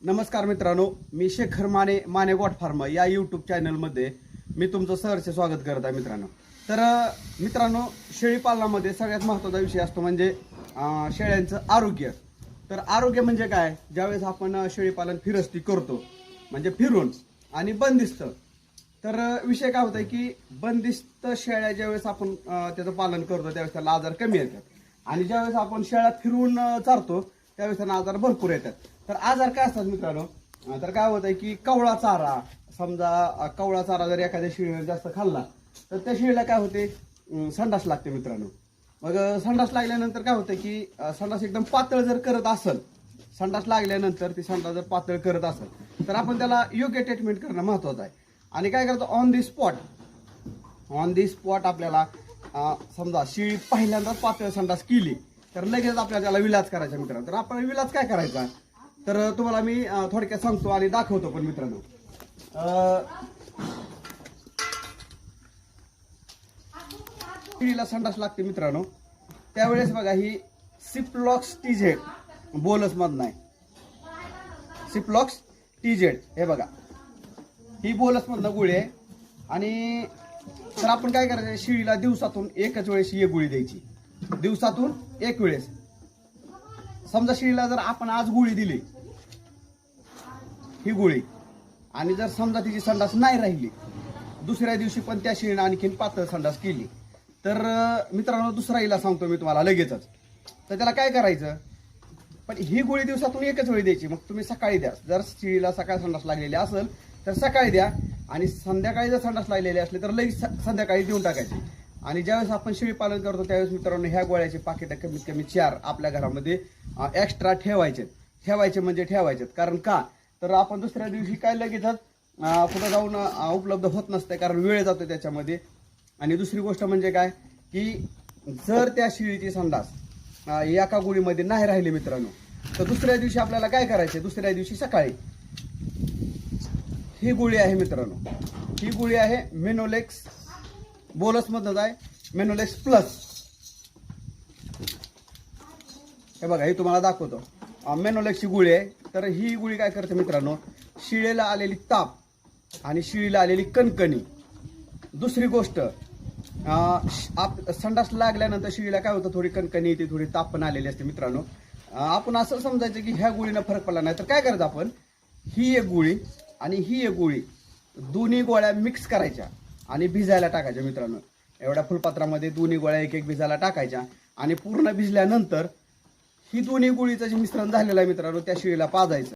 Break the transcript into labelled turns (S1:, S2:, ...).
S1: नमस्कार मित्रांनो, मी Shekhar Mane goat farm या यूट्यूब चॅनलमध्ये मी तुमचं सहर्ष स्वागत करत आहे मित्रांनो. तर मित्रांनो, शेळी पालनामध्ये सगळ्यात महत्त्वाचा विषय असतो म्हणजे शेळ्यांचं आरोग्य. तर आरोग्य म्हणजे काय? ज्यावेळेस आपण शेळी पालन फिरस्ती करतो म्हणजे फिरून आणि बंदिस्त, तर विषय काय होता की बंदिस्त शेळ्या ज्यावेळेस आपण त्याचं पालन करतो त्यावेळेस त्याला आजार कमी येतात आणि ज्यावेळेस आपण शेळ्या फिरून चारतो त्यावेळेस त्यांना आजार भरपूर येतात. तर आजार काय असतात मित्रांनो? तर काय होत आहे की कवळा चारा, समजा कवळा चारा जर एखाद्या शेळीने जास्त खाल्ला तर त्या शेळीला काय होते, संडास लागते मित्रांनो. मग संडास लागल्यानंतर काय होतं की संडास एकदम पातळ जर करत असेल, संडास लागल्यानंतर ती संडास जर पातळ करत असेल तर आपण त्याला योग्य ट्रीटमेंट करणं महत्वाचं आहे. आणि काय करतो, ऑन दी स्पॉट आपल्याला समजा शेळी पहिल्यांदा पातळ संडास केली तर लगेच आपल्याला त्याला विलाज करायचा मित्रांनो. तर आपण विलाज काय करायचा तर तुम्हाला मी थोडक्यात सांगतो आणि दाखवतो पण मित्रांनो. शेळीला संडास लागते मित्रांनो, त्यावेळेस बघा ही सिप्लॉक्स टीजेड बोलस मधन आहे. सिप्लॉक्स टीजेड हे बघा, ही बोलस मधनं गोळी आहे. आणि तर आपण काय करायचं, शेळीला दिवसातून एकच वेळेस ही गोळी द्यायची, दिवसातून एक वेळेस. समजा शेळीला जर आपण आज गोळी दिली ही गोळी आणि जर समजा तिची संडास नाही राहिली, दुसऱ्या दिवशी पण त्या शेळीने आणखीन पातळ संडास केली तर मित्रांनो दुसरा इला सांगतो मी तुम्हाला लगेचच. तर त्याला काय करायचं, पण ही गोळी दिवसातून एकच वेळी द्यायची. मग तुम्ही सकाळी द्या, जर शेळीला सकाळी संडास लागलेली असेल तर सकाळी द्या आणि संध्याकाळी जर संडास लागलेले असले तर लगेच संध्याकाळी देऊन टाकायची. आणि ज्यावेळेस आपण शेळी पालन करतो त्यावेळेस मित्रांनो ह्या गोळ्याचे पाकिटं कमीत कमी 4 आपल्या घरामध्ये एक्स्ट्रा ठेवायचे म्हणजे ठेवायचे. कारण का तर आपण दुसऱ्या दिवशी काय लगेचच कुठं जाऊन उपलब्ध होत नसते, कारण वेळ जातो त्याच्यामध्ये. आणि दुसरी गोष्ट म्हणजे काय की जर त्या शेळीची संडास एका गोळीमध्ये नाही राहिली मित्रांनो तर दुसऱ्या दिवशी आपल्याला काय करायचे, दुसऱ्या दिवशी सकाळी ही गोळी आहे मित्रांनो, ही गोळी आहे मेनोलेक्स बोलस मधनच आहे, मेनोलेक्स प्लस. हे बघा, ही तुम्हाला दाखवतो, मेनोलेक्सची गोळी आहे. तर ही गोळी काय करते मित्रांनो, शिळेला आलेली ताप आणि शिळीला आलेली कणकणी. दुसरी गोष्ट, संडास लागल्यानंतर शिळीला काय होतं, थोडी कणकणी येते, थोडी ताप पण आलेली असते मित्रांनो. आपण असं समजायचं की ह्या गोळीनं फरक पडला नाही तर काय करायचं, आपण ही एक गोळी आणि ही एक गोळी दोन्ही गोळ्या मिक्स करायच्या आणि भिजायला टाकायच्या मित्रांनो. एवढ्या फुलपात्रामध्ये दोन्ही गोळ्या एक एक भिजायला टाकायच्या आणि पूर्ण भिजल्यानंतर ही दोन्ही गोळीचं जे मिश्रण झालेलं आहे मित्रांनो त्या शेळीला पाजायचं.